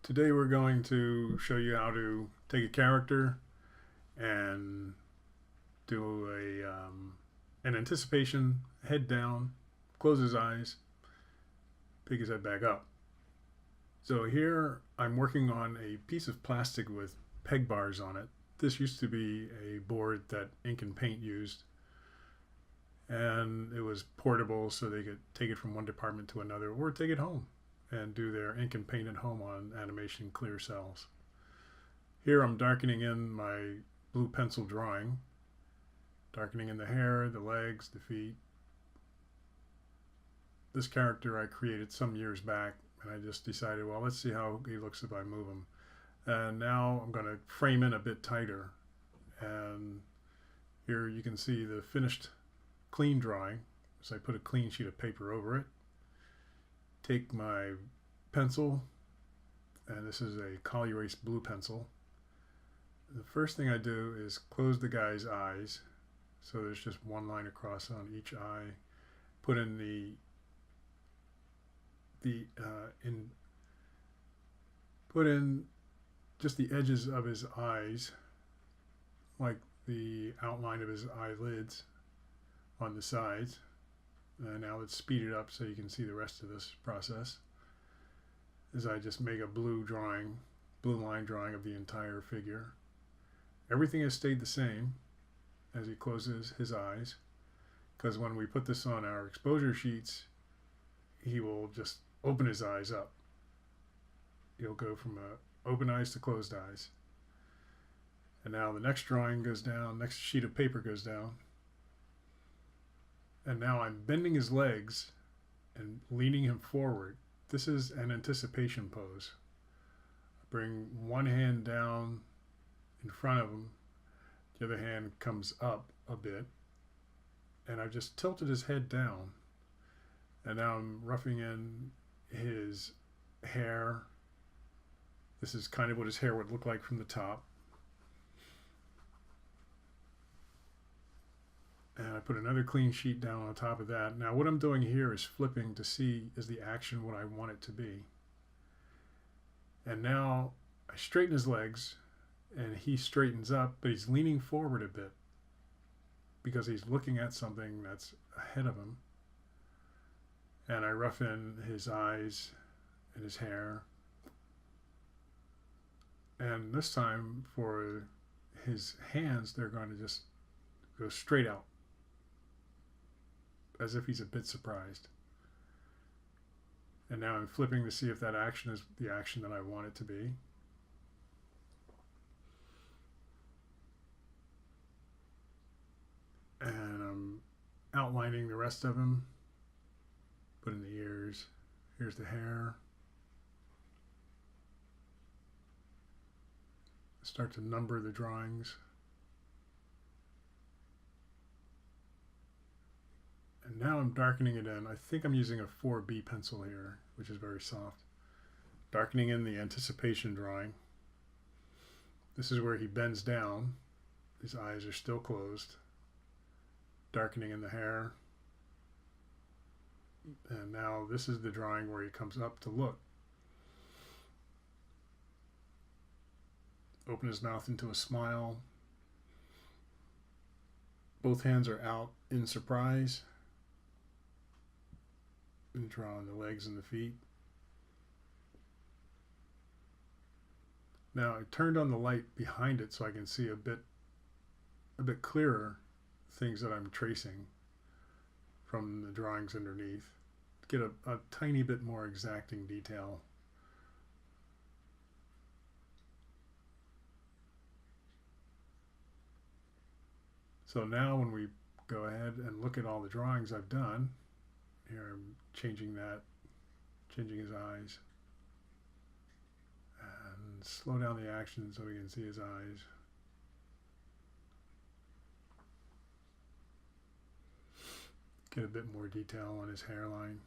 Today we're going to show you how to take a character and do an anticipation, head down, close his eyes, pick his head back up. So here I'm working on a piece of plastic with peg bars on it. This used to be a board that ink and paint used, and it was portable so they could take it from one department to another or take it home and do their ink and paint at home on animation clear cells. Here I'm darkening in my blue pencil drawing, darkening in the hair, the legs, the feet. This character I created some years back, and I just decided, well, let's see how he looks if I move him. And now I'm going to frame in a bit tighter, and here you can see the finished clean drawing. So I put a clean sheet of paper over it. Take my pencil, and this is a Color Erase blue pencil. The first thing I do is close the guy's eyes, so there's just one line across on each eye. Put in put in just the edges of his eyes, like the outline of his eyelids on the sides. And now let's speed it up so you can see the rest of this process. As I just make a blue line drawing of the entire figure. Everything has stayed the same as he closes his eyes, because when we put this on our exposure sheets, he will just open his eyes up. He'll go from open eyes to closed eyes. And now the next drawing goes down, next sheet of paper goes down. And now I'm bending his legs and leaning him forward. This is an anticipation pose. I bring one hand down in front of him. The other hand comes up a bit. And I've just tilted his head down. And now I'm roughing in his hair. This is kind of what his hair would look like from the top. And I put another clean sheet down on top of that. Now what I'm doing here is flipping to see is the action what I want it to be. And now I straighten his legs and he straightens up, but he's leaning forward a bit because he's looking at something that's ahead of him. And I rough in his eyes and his hair. And this time for his hands, they're going to just go straight out, as if he's a bit surprised. And now I'm flipping to see if that action is the action that I want it to be. And I'm outlining the rest of him. Put in the ears. Here's the hair. Start to number the drawings. And now I'm darkening it in. I think I'm using a 4B pencil here, which is very soft. Darkening in the anticipation drawing. This is where he bends down. His eyes are still closed. Darkening in the hair. And now this is the drawing where he comes up to look. Open his mouth into a smile. Both hands are out in surprise. And draw on the legs and the feet. Now I turned on the light behind it so I can see a bit clearer things that I'm tracing from the drawings underneath. Get a tiny bit more exacting detail. So now when we go ahead and look at all the drawings I've done, here I'm changing his eyes, and slow down the action so we can see his eyes. Get a bit more detail on his hairline.